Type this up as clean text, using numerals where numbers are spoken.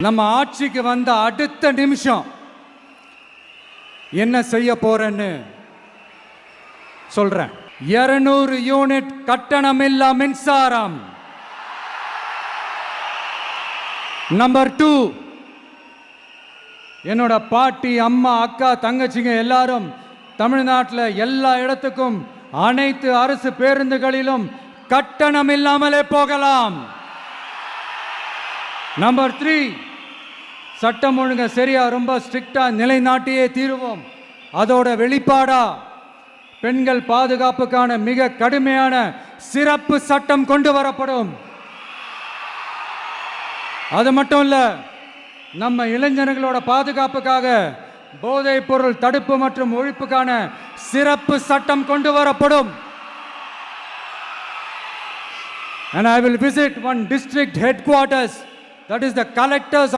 நம்ம ஆட்சிக்கு வந்த அடுத்த நிமிஷம் என்ன செய்ய போறேன்னு சொல்றேன். 200 யூனிட் கட்டணமில்லா மின்சாரம். நம்பர் 2, என்னோட பாட்டி, அம்மா, அக்கா, தங்கச்சிங்க எல்லாரும் தமிழ்நாட்டில் எல்லா இடத்துக்கும் அனைத்து அரசு பேருந்துகளிலும் கட்டணம் இல்லாமலே போகலாம். நம்பர் 3, சட்டம் ஒழுங்க சரியா ரொம்ப ஸ்ட்ரிக்டா நிலைநாட்டியே தீருவோம். அதோட வெளிப்பாடா பெண்கள் பாதுகாப்புக்கான மிக கடுமையான சிறப்பு சட்டம் கொண்டு வரப்படும். அது மட்டும் இல்ல, நம்ம இளைஞர்களோட பாதுகாப்புக்காக போதைப் பொருள் தடுப்பு மற்றும் ஒழிப்புக்கான சிறப்பு சட்டம் கொண்டு வரப்படும். And I will visit one district headquarters, that is the collectors